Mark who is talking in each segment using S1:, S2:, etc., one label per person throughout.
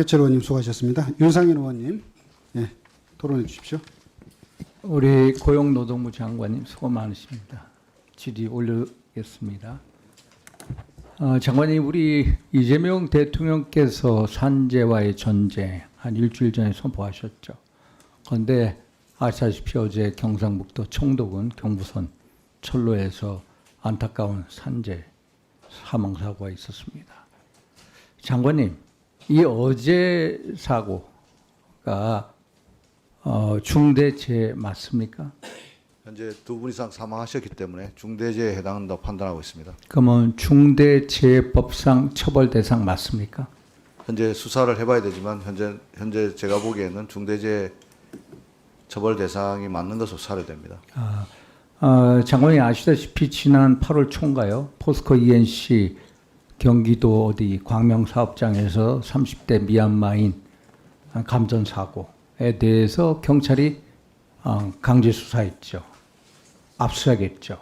S1: 해철 의원님 수고하셨습니다. 윤상현 의원님, 예, 토론해 주십시오.
S2: 우리 고용노동부 장관님 수고 많으십니다. 질의 올리겠습니다. 장관님, 우리 이재명 대통령께서 산재와의 전쟁 한 일주일 전에 선포하셨죠. 그런데 아시다시피 어제 경상북도 청도군 경부선 철로에서 안타까운 산재 사망사고가 있었습니다. 장관님, 이 어제 사고가 중대재해 맞습니까?
S3: 현재 2분 이상 사망하셨기 때문에 중대재해에 해당한다고 판단하고 있습니다.
S2: 그러면 중대재해법상 처벌 대상 맞습니까?
S3: 현재 수사를 해봐야 되지만 현재 제가 보기에는 중대재해 처벌 대상이 맞는 것으로 사료됩니다.
S2: 장관님 아시다시피 지난 8월 초인가요? 포스코 ENC 경기도 어디 광명 사업장에서 30대 미얀마인 감전 사고에 대해서 경찰이 강제 수사했죠. 압수하겠죠.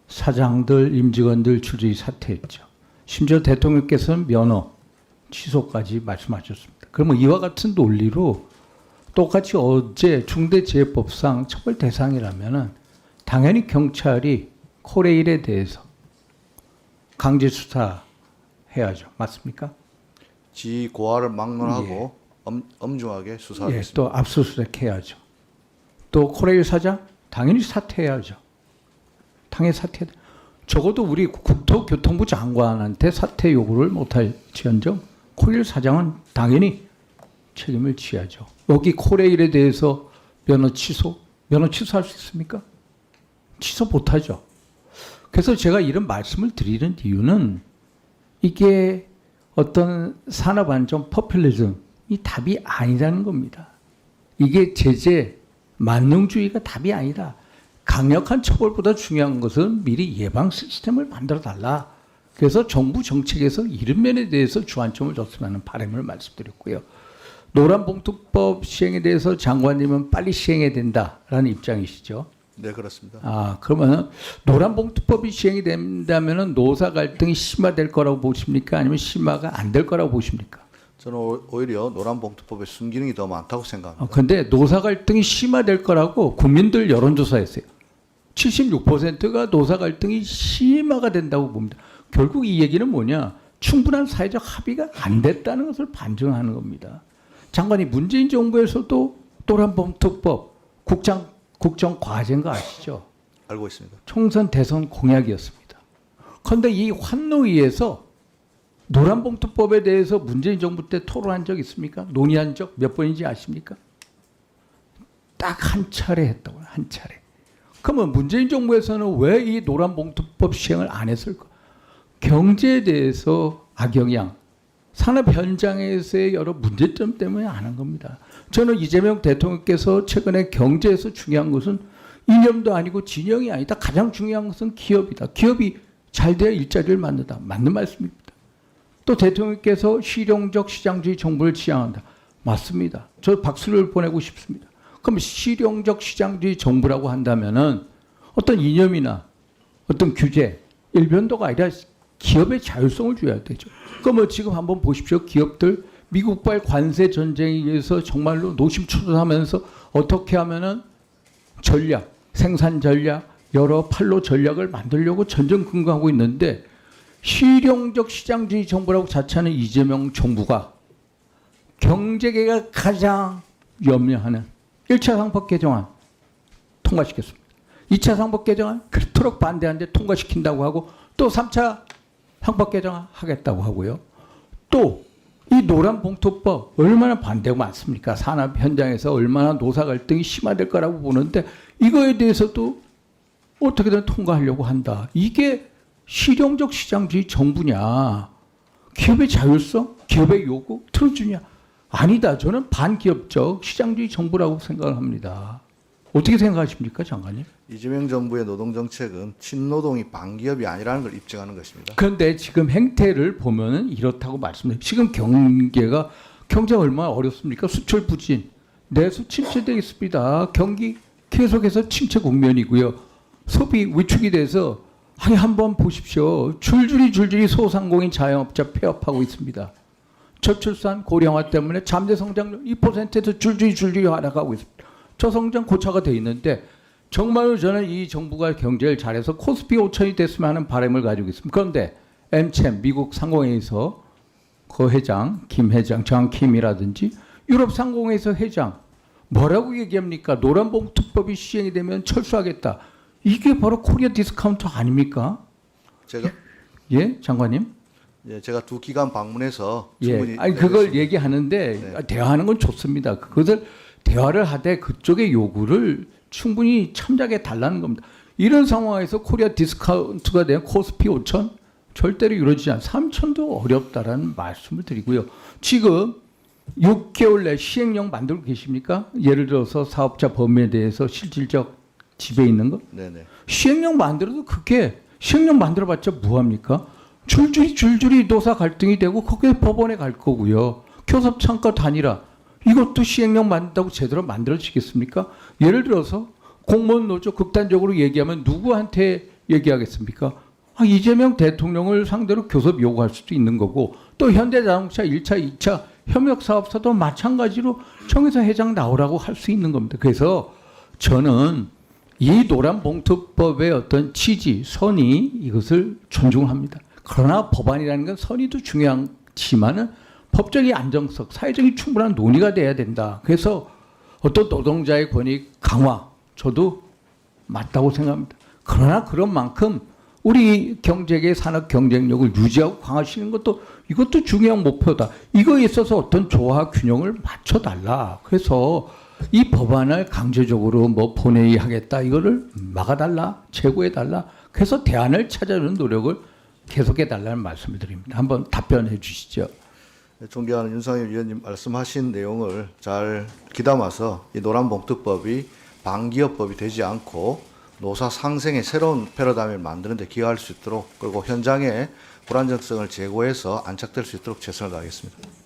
S2: 사장들, 임직원들 줄줄이 사퇴했죠. 심지어 대통령께서는 면허 취소까지 말씀하셨습니다. 그러면 이와 같은 논리로 똑같이 어제 중대재해법상 처벌 대상이라면은 당연히 경찰이 코레일에 대해서 강제 수사해야죠. 맞습니까?
S3: 지 고하를 막론하고 엄중하게 수사하겠습니다.
S2: 또 압수수색해야죠. 또 코레일 사장 당연히 사퇴해야죠. 당연히 사퇴. 적어도 우리 국토교통부 장관한테 사퇴 요구를 못할지언정 코레일 사장은 당연히 책임을 지야죠. 여기 코레일에 대해서 면허 취소할 수 있습니까? 취소 못하죠. 그래서 제가 이런 말씀을 드리는 이유는 이게 어떤 산업안전 포퓰리즘이 답이 아니라는 겁니다. 이게 제재 만능주의가 답이 아니라 강력한 처벌보다 중요한 것은 미리 예방 시스템을 만들어 달라. 그래서 정부 정책에서 이런 면에 대해서 주안점을 줬으면 하는 바람을 말씀드렸고요. 노란봉투법 시행에 대해서 장관님은 빨리 시행해야 된다라는 입장이시죠.
S3: 네, 그렇습니다.
S2: 그러면 노란봉투법이 시행이 된다면 노사 갈등이 심화될 거라고 보십니까? 아니면 심화가 안 될 거라고 보십니까?
S3: 저는 오히려 노란봉투법의 순기능이 더 많다고 생각합니다.
S2: 그런데 노사 갈등이 심화될 거라고 국민들 여론조사했어요. 76%가 노사 갈등이 심화가 된다고 봅니다. 결국 이 얘기는 뭐냐? 충분한 사회적 합의가 안 됐다는 것을 반증하는 겁니다. 장관이 문재인 정부에서도 노란봉투법 국정 과제인 거 아시죠?
S3: 알고 있습니다.
S2: 총선 대선 공약이었습니다. 그런데 이 환노위에서 노란봉투법에 대해서 문재인 정부 때 토론한 적 있습니까? 논의한 적 몇 번인지 아십니까? 딱 한 차례 했다고요. 한 차례. 그러면 문재인 정부에서는 왜 이 노란봉투법 시행을 안 했을까? 경제에 대해서 악영향, 산업 현장에서의 여러 문제점 때문에 안 한 겁니다. 저는 이재명 대통령께서 최근에 경제에서 중요한 것은 이념도 아니고 진영이 아니다. 가장 중요한 것은 기업이다. 기업이 잘 돼야 일자리를 만든다. 맞는 말씀입니다. 또 대통령께서 실용적 시장주의 정부를 지향한다. 맞습니다. 저 박수를 보내고 싶습니다. 그럼 실용적 시장주의 정부라고 한다면은 어떤 이념이나 어떤 규제, 일변도가 아니라 기업의 자율성을 줘야 되죠. 그러면 지금 한번 보십시오. 기업들 미국발 관세 전쟁에 의해서 정말로 노심초사하면서 어떻게 하면은 전략, 생산 전략, 여러 판로 전략을 만들려고 전전긍긍하고 있는데 실용적 시장주의 정부라고 자처하는 이재명 정부가 경제계가 가장 염려하는 1차 상법 개정안 통과시켰습니다. 2차 상법 개정안 그토록 반대하는데 통과시킨다고 하고 또 3차 상법 개정안 하겠다고 하고요. 또 이 노란봉투법 얼마나 반대가 많습니까? 산업 현장에서 얼마나 노사 갈등이 심화될 거라고 보는데 이거에 대해서도 어떻게든 통과하려고 한다. 이게 실용적 시장주의 정부냐? 기업의 자율성, 기업의 요구 틀어주냐? 아니다. 저는 반기업적 시장주의 정부라고 생각을 합니다. 어떻게 생각하십니까, 장관님?
S3: 이재명 정부의 노동정책은 친노동이 반기업이 아니라는 걸 입증하는 것입니다.
S2: 그런데 지금 행태를 보면은 이렇다고 말씀드립니다. 지금 경제가 얼마나 어렵습니까? 수출 부진, 내수 침체되어 있습니다. 경기 계속해서 침체 국면이고요. 소비 위축이 돼서 한번 보십시오. 줄줄이 소상공인 자영업자 폐업하고 있습니다. 저출산 고령화 때문에 잠재 성장률 2%에서 줄줄이 하락하고 있습니다. 저성장 고차가 돼 있는데 정말로 저는 이 정부가 경제를 잘해서 코스피 5천이 됐으면 하는 바람을 가지고 있습니다. 그런데 엠챔 미국 상공회의소 그 회장 김 회장 장킴이라든지 유럽 상공회의소 회장 뭐라고 얘기합니까? 노란봉투법이 시행이 되면 철수하겠다. 이게 바로 코리아 디스카운트 아닙니까?
S3: 제가
S2: 예, 장관님.
S3: 예, 제가 두 기관 방문해서
S2: 예,
S3: 충분히
S2: 아니 그걸
S3: 알겠습니다.
S2: 얘기하는데
S3: 네.
S2: 대화하는 건 좋습니다. 그것을 대화를 하되 그쪽의 요구를 충분히 참작해 달라는 겁니다. 이런 상황에서 코리아 디스카운트가 된 코스피 5천 절대로 이루어지지 않. 3천도 어렵다라는 말씀을 드리고요. 지금 6개월 내 시행령 만들고 계십니까? 예를 들어서 사업자 범위에 대해서 실질적 지배 있는 거.
S3: 네네.
S2: 시행령 만들어도 그게 시행령 만들어봤자 뭐합니까? 줄줄이 노사 갈등이 되고 거기에 법원에 갈 거고요. 교섭 창과 단일화 이것도 시행령 만든다고 제대로 만들어지겠습니까? 예를 들어서 공무원 노조 극단적으로 얘기하면 누구한테 얘기하겠습니까? 이재명 대통령을 상대로 교섭 요구할 수도 있는 거고 또 현대자동차 1차, 2차 협력사업사도 마찬가지로 청해서 회장 나오라고 할 수 있는 겁니다. 그래서 저는 이 노란봉투법의 어떤 취지, 선의 이것을 존중합니다. 그러나 법안이라는 건 선의도 중요하지만은 법적인 안정성, 사회적인 충분한 논의가 돼야 된다. 그래서 어떤 노동자의 권익 강화, 저도 맞다고 생각합니다. 그러나 그런 만큼 우리 경제계 산업 경쟁력을 유지하고 강화시키는 것도 이것도 중요한 목표다. 이거에 있어서 어떤 조화 균형을 맞춰달라. 그래서 이 법안을 강제적으로 뭐 본회의 하겠다 이거를 막아달라, 제고해달라. 그래서 대안을 찾아주는 노력을 계속해달라는 말씀을 드립니다. 한번 답변해 주시죠.
S3: 존경하는 윤석열 위원님 말씀하신 내용을 잘 귀담아서 이 노란봉투법이 반기업법이 되지 않고 노사 상생의 새로운 패러다임을 만드는 데 기여할 수 있도록 그리고 현장의 불안정성을 제고해서 안착될 수 있도록 최선을 다하겠습니다.